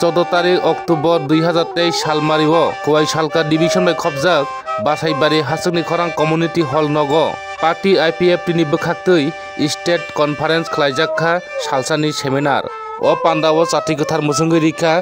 14 तारिख अक्टोबर 2023 सालमारिओ खवाई सालका डिविजन बाय खबजाक बासाइबारि हासुकनि खरां कम्युनिटी हॉल नगो पार्टी IPFT नि बखाक्तै स्टेट कन्फारेंस खलाइजाखा सालसानि सेमिनार ओ पान्डाओ चाथि गोथार मुसुंगै रिखा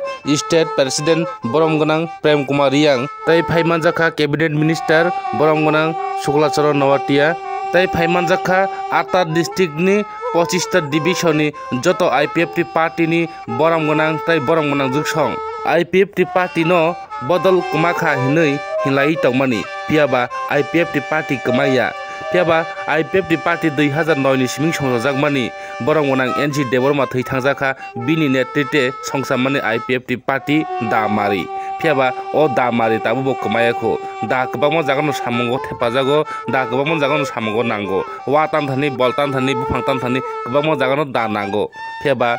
स्टेट प्रेसिडेंट बरमगोनां प्रेम कुमार रियां तै फाइमानजाखा कैबिनेट मिनिस्टर बरमगोनां शुक्लाचरण नवाटिया तै फाइमानजाखा आटा डिस्ट्रिक्ट नि 25 डिविजन नि जतो IPFT पार्टी नि बरमगोनां तै बरमगोनां जुगसं IPFT पार्टी न बदल कुमाखा हिनै हिलाई तंगमानि पियाबा IPFT पार्टी कमाया पियाबा IPFT पार्टी 2009 नि सिमिं संजाकमानि बरमगोनां NG देबरमा थै थांजाखा बिनि नेतृत्वे संसाममानि IPFT पार्टी दामारि पियाबा ओ दामारि ताबो कमायाखो दा गोबां जागानो सामंगो थेपाजागो दा गोबां जागानो सामंगो नांगो वातान थानि बलतान थानि बुफांतान थानि गोबां जागानो दा नांगो पियाबा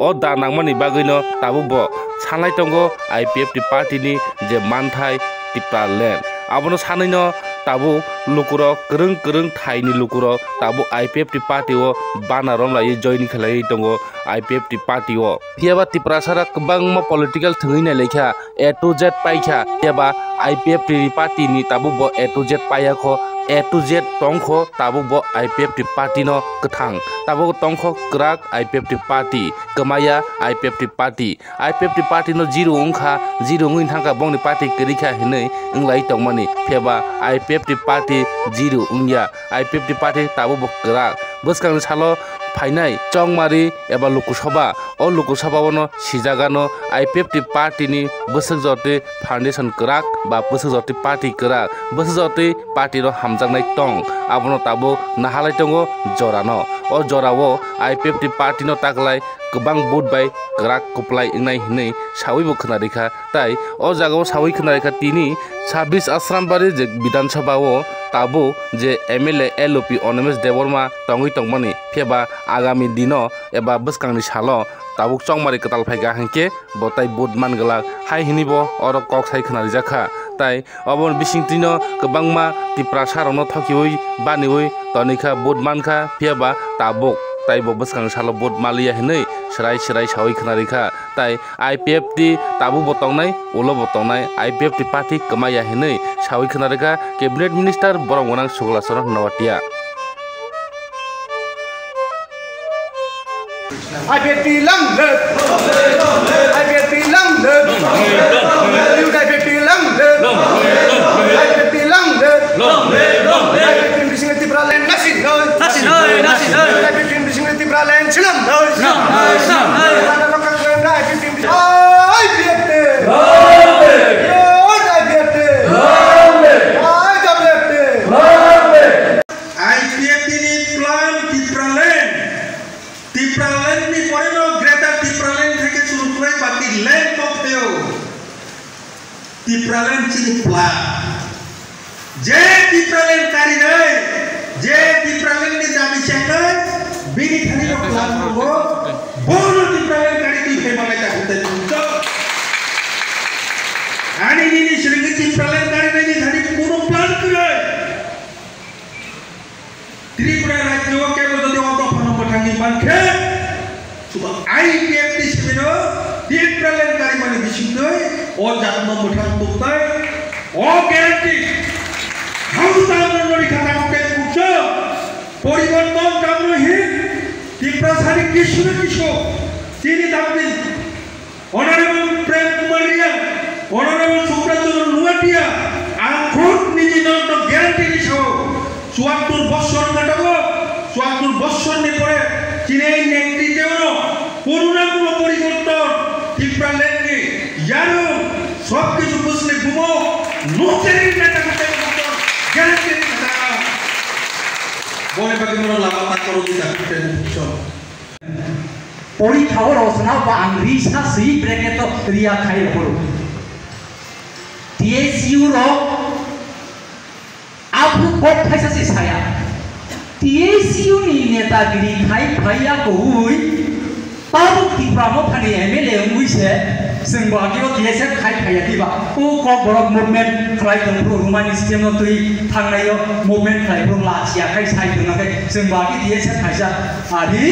ओ दा नांमानि बागैनो ताबो साननाय दंगो IPFT पार्टी नि जे मानथाय टिप्रालेण्ड आबनो सानैनो ताबो लुकुरो गोरों थाइनि लुकुरो ताबो IPFT पार्टी ओ बानारम लायै जयनि खेलायै दंगो IPFT पार्टी ओ पियाबा टिप्रासारा गोबां पलिटिकल थङैनाय लेखा A to Z पाइखा पियाबा IPFT पार्टी नि ताबो A to Z पायाखो A to Z तंखो ताबो IPFT पार्टी न गथां ताबो तंखो क्राक IPFT पार्टी कमाया IPFT पार्टी न जिरो अंखा जिरो उइन थांका बंनि पार्टी करिखा हिनै इंलाई तंगमानि फेबा IPFT पार्टी जिरो उंया IPFT पार्टी ताबो क्राक बसकां सालो फाइनाय चंगमारि एबा लोकसभा ओ लोकसभावनो सिजागानो IPFT पार्टी नि बोसक जते फाउंडेशन क्राक बा बोसक जते पार्टी क्राक बोसक जते पार्टी रो हामजांनाय टं आबनो ताबो नाहालाय दंगो जरानो ओ जरावो IPFT पार्टी नो तागलाय गोबां बुट बाय क्राक कप्लाय इंनाय हिनै सावैबो खोनारिखा ताई ओ जागाव सावै खोनारिखा तिनि 26 आश्रामबारि जे विधानसभाओ ताबो जे MLA LOP Unmesh Debbarma तंगै तंगमानि faba आगामी दिनो एबा बसकांनि सालो ताबुक चंगमारि कताल फाइगा हांके बताई बुट मानगला हाय हिनिबो और कक साइ खोनारि जाखा ताई अबन बिसिंतिनो गोबांमा टिप्रा सारावनो थकिवै बानिवै तनिखा बुट मानखा फेबा ताबुक ताइबो बसकां सालो बुट मालिया हिनै सराय सावै खोनारिखा ताई IPFT ताबु बतंनाय उलो बतंनाय IPFT पार्टी कमाया हिनै सावै खोनारिखा कैबिनेट मिनिस्टर बरमगोनां Shuklacharan Noatia IPFT Langlet IPFT Langlet IPFT Langlet IPFT Langlet IPFT Bising Tipraland nasional IPFT Bising Tipraland senam Tipraland ni poreno Greta Tipraland থেকে শুরু করে বাকি ল্যান্ড কপেও Tipraland চিনি প্লা যে Tipraland কারি নাই যে Tipraland ni দাবি চাই বিনি খালি প্ল্যান করব বড় Tipraland কারি তুই ফেমালাই তা হতে দিছো আনি নিনি শ্রীঙ্গি Tipraland কারি নাই ধারি কোনো প্ল্যান করে ত্রিপুরা রাজ্য কেবল যদি অন্তঃফান পঠাঙ্গি মানখে সুবা IPFT সেমিনো Tipraland কারি মানে বিশুদ্ধই ও জাতন পঠাং তুতাই ও গ্যারান্টি হাউতামন রেখা তাকে কুচ পরিবর্তন কামরহি ত্রিপুরাসারি কৃষ্ণ তিনি দাবি অনারেবল প্রেম কুমার রিয়া অনারেবল শুক্রাচরণ নুয়াটিয়া আখুত নিজে নন্দ গ্যারান্টি দিছো ৭৪ বছর কাটাবো ৭৪ বছর নি পরে চীনের নেতৃত্বে করুণা কোনো পরিবর্তন Tipraland নি ইয়ারো সব কিছু বুঝলে ঘুমো নোচেরি নেতা করতে গ্যারান্টি দিতা বলে বাকি মোর লামাতা করো দিতা করতে বুঝছো পরীক্ষা রচনা বা আংরিসা সি ব্রেকেট রিয়া খাই হলো TSU रो आपको कोप खाइसा से साया TSU नि नेतागिरी खाइ भैया कोई ताबु तिप्रामो थानि MLA मुइसे जों बागियो TSF खाइ भैया दिबा ओ कक बरक मुभमेन्ट खालायदों प्रो रुमानि सिस्टेम तुइ थांनायो मुभमेन्ट खालायब्रो लासिया खाइ साइदोंनाखै जों बागि TSF खाइसा आदि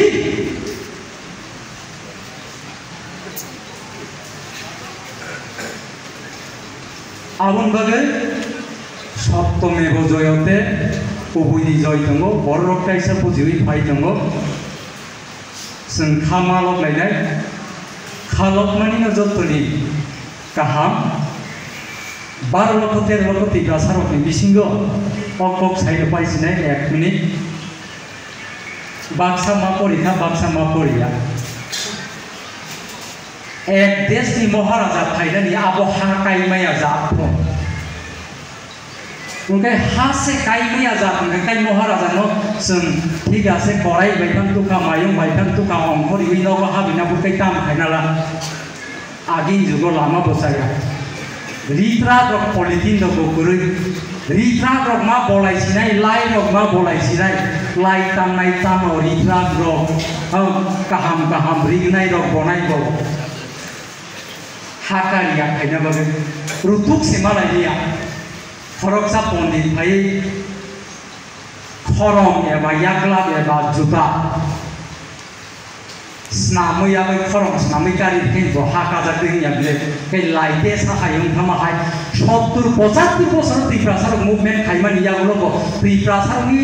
आबुन बागै सप्तमेव जयते उभयनि जय दङ बर' रायसा बुजियै फाय दङ जों खामालक लायनाय खालकमानिनो जतनि गाहाम 12 लक्ष 13 लक्ष टिका सारकनि बिसिंगो अकक साइड पाइसिनाय 1 मिनिट बाक्सा मा परिखा बाक्सा मा परिया एक देशनि महाराजा फायनानि आबो हा कायमाया जाफो उनके हासे कायमाया जाफो काय महाराजा न जों ठीक आसे गराय बायथां तुका मायं बायथां तुका अंखरि बिनो हाबिना बुकै ताम फायनाला आगिन जुगो लामा बसाया रित्रा रक पलिटिन दो गुरै रित्रा रक मा बलायसिनाय लाई रक मा बलायसिनाय लाई तामनाय ताम रित्रा रक गाहाम गाहाम रिगनाय रक बनायबो हाकारिया खायना बागै रुतुक सेमालायनिया फरकसा पण्डित भाई खरम एबा याग्लाब एबा जुता स्नामै आबै खरम स्नामै गारि केन हाका जादों याबले के लाइटे साहायं थामाहाय 70-75 বছর ত্রিপ্রাসার মুভমেন্ট খাইমানি यागलो ত্রিপ্রাসাरनि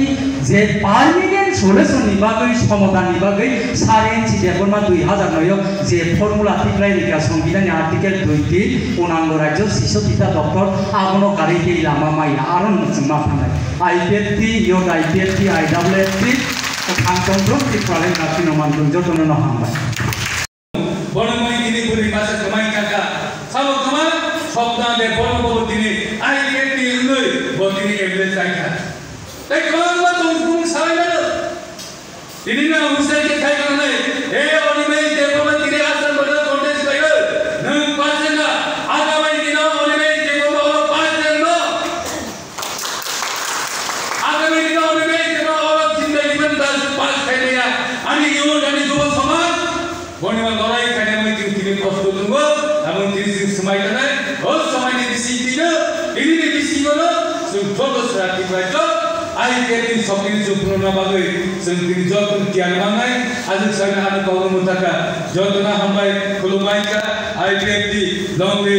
जे पार्मानेंट सल्यूशननि बागै समाधाननि बागै सारेन्सि देबरमा 2009 जे फर्मुला थिक्लाय रिका संबिधाननि आर्टिकेल 20 पूर्णांग राज्य शिशु पिता डक्टर आगनो गारिके लामा माया आरन जोंमा थानाय आइपिएफटी योद आइपिएफटी आइडब्लिउएफटी खांतंद्रम टिप्राले नाथिनो मानदुं जतनो हामबाय बरमय दिनै बुरि मासे कमाइ काका साबो कमा सबदा दे बरमबो दिनै आइपिएफटी उनै बदिनै एमले जायखा तै कमा दं बुं सालायनो दिनैना उसाय के खायगोन नै ए अनिमे देबो दिनै आसान बड कन्टेस्ट गायो नों पासेना आगामै दिनाव अनिमे देबो अल पासेन न आगामै दिनाव अनिमे देबो अल जिंदगी बन दास पास खायनाया आनि इयुन आनि जुब समाज बनिमा लराय खायनाय दिनै कष्ट दंगो आबो दिनै समाय थानाय ओ समायनि बिसिनो दिनै बिसिनो जों जगस राखिबाय आइपिएफटी सबनि जुफुरना बागै जों दिनै जतन गियान मांनाय आजो साना आनो गावनो थाखा जतना हामबाय खुलुमायका आइपिएफटी लंले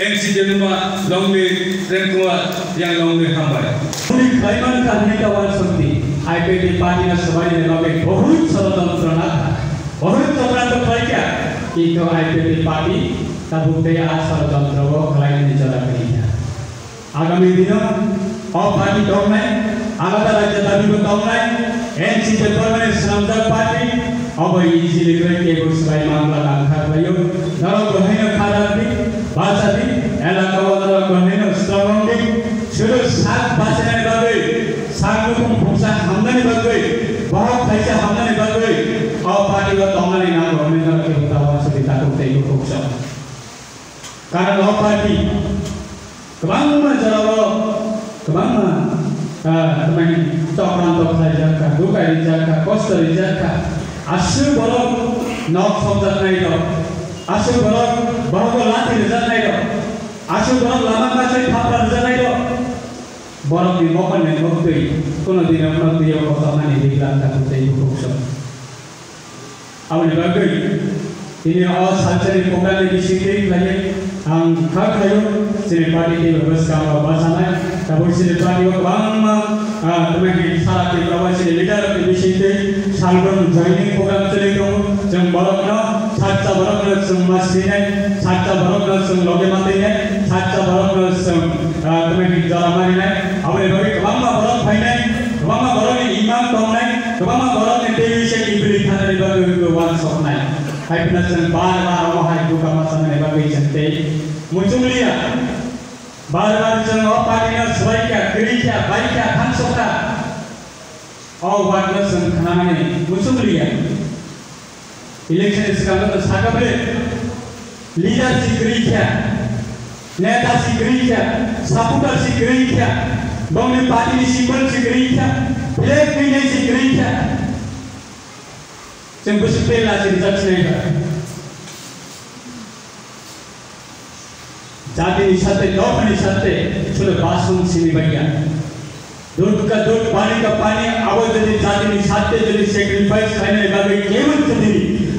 एनसी जेनुमा लंले ट्रेनकुआ yang लंले हामबाय उनी खाइमान काहनी का वार शक्ति आइपिएफटी पार्टी ना सबाई लगे बहुत षड़यंत्र ना बहुत चक्रांत खाइका कि तो आइपिएफटी पार्टी का बुते आज षड़यंत्र वो खाइने चला करिया आगामी दिनों और पार्टी डॉक्टर आगामी राज्य दाबी बताऊंगा एनसी के परमानेंट संसद पार्टी अब इजीली करके गुस्साई मामला नाखा भयो नरो गहन खादाती भाषाती एला कवदर गहन स्ट्रॉंगली शुरू सात भाषाने बागै सागुकुम फुसा हमदानी बागै बहुत पैसा हमदानी बागै और पार्टी को तोमानी नाम गहन के बतावा सदिता को तेगु फुसा कारण और party कबांग जराव कबांग teman tokran tokrai jaka dukai jaka kostari jaka asu borok nok sobjat nai do asu borok borok lati rezat nai do asu borok lama kasai thapra rezat nai do borok di mokan ne moktei kono dina kono dia kota mani diklan ta kutei bukso awani bagai ini all salcari program di sini lagi ang khakayo sini party ke bersama bersama tapi sini party ko bang teman salah ke kawan sini leader ke di sini salbon joining program chale ko jang barokna sacha barokna sum masine sacha barokna sum loge matine sacha barokna sum teman jaramani nai awani bagai bang barok phainai bang barok imam tongnai bang barok television ibri thana bagai wan soknai hai pinasan bar mohai duka masane bagai jante muncul dia बार-बार जों पार्टीना सबायका गरीका बायका थांसोका और वाटना जों खानानै मुसुमलिया election सिगांनो सागाबले leader सि गरीका नेता सि गरीका सपोर्टर सि गरीका बंगले पार्टी सिम्बल सि गरीका ब्लैक मिने सि गरीका जों बुसुपेला सि जाथिनायबा जाति निशाते लोक निशाते चलो बासुम सिनी बनिया दूध का पानी का पानी आवाज जल्दी जाति निशाते जल्दी सेक्रीफाइस करने बाबे केवल जल्दी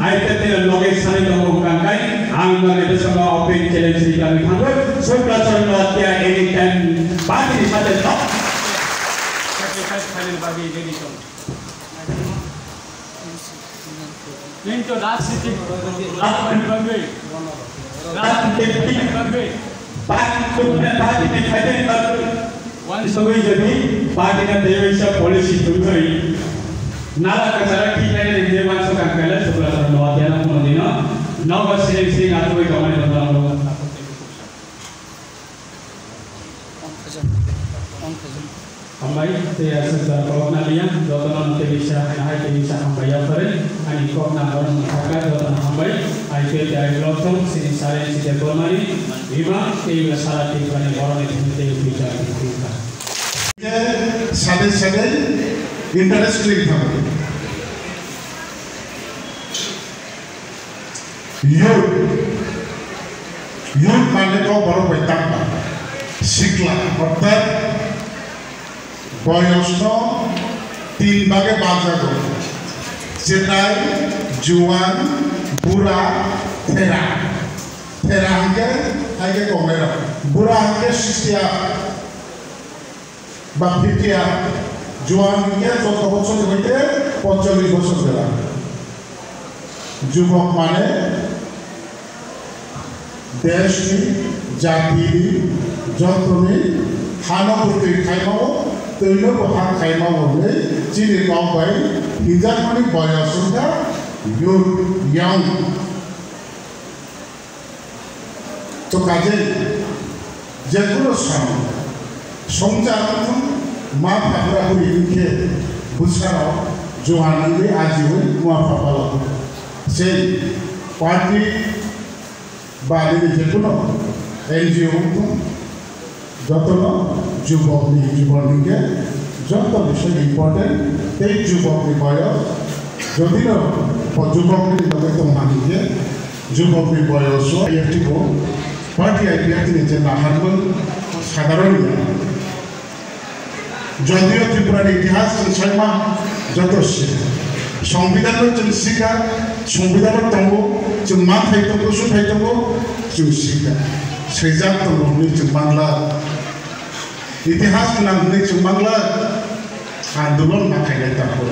IPP loge sani dong kangkai anggar itu semua open challenge di kami tangguh sebelah latihan anytime party di sana top sacrifice final bagi jadi tu Linto das city akan bagi das city bagi party di final bagi one sebagai jadi party na dewasa polisi tujuh nala kasara kita ni dewan sukan kala sebelah latihan aku mandina naga sering atau itu kami dalam Ambai saya sedar kalau nalian dotonan bisa ambai ya pare ani kok na orang mengatakan dotonan ambai IPP dari lotung sini sare sini bermari lima tiga syarat yang orang itu bicara kita sadar interest rate থাকবে youth মানে তো বড় বৈতাম শিখলা অর্থাৎ বয়স 3 ভাগে ভাগ যাবে যেটাই জওয়ান বুড়া থেরা আগে কমে না বুড়া আগে 60 বা 50 জওয়ান কে 14 বছর হইতে 45 বছর বেলা যুবক মানে দেশ জাতি যন্ত্রণী হানবর্তী খাইমাও তৈল হাত খাইমাও বলে চিনি কম পাই হিজার মানে বয়সটা ইয়াং তো কাজে যেগুলো সংসার मा फाफरा हुई इनके बुझाराव जवानंदे आजीवन मुआ फाफाला से पार्टी बाली जेकुनो एनजीओ যতনো যুবকনি জীবনকে যত বিষয় ইম্পর্টেন্ট এই যুবকনি বয়স যদিও যুবকনি লগে তো মানিকে যুবকনি বয়স একটি পার্টি আইপিএফ নিচে নাহারবল সাধারণ যদিও ত্রিপুরার ইতিহাস ছয়মা যত সংবিধানের जों শিখা সংবিধানের दङ जों मा थाइतंगो सु थाइतंगो जों শিখा सैजाब दङ जों बांला इतिहास गोनां जों बांला आन्दोलन माखायनाय थाखो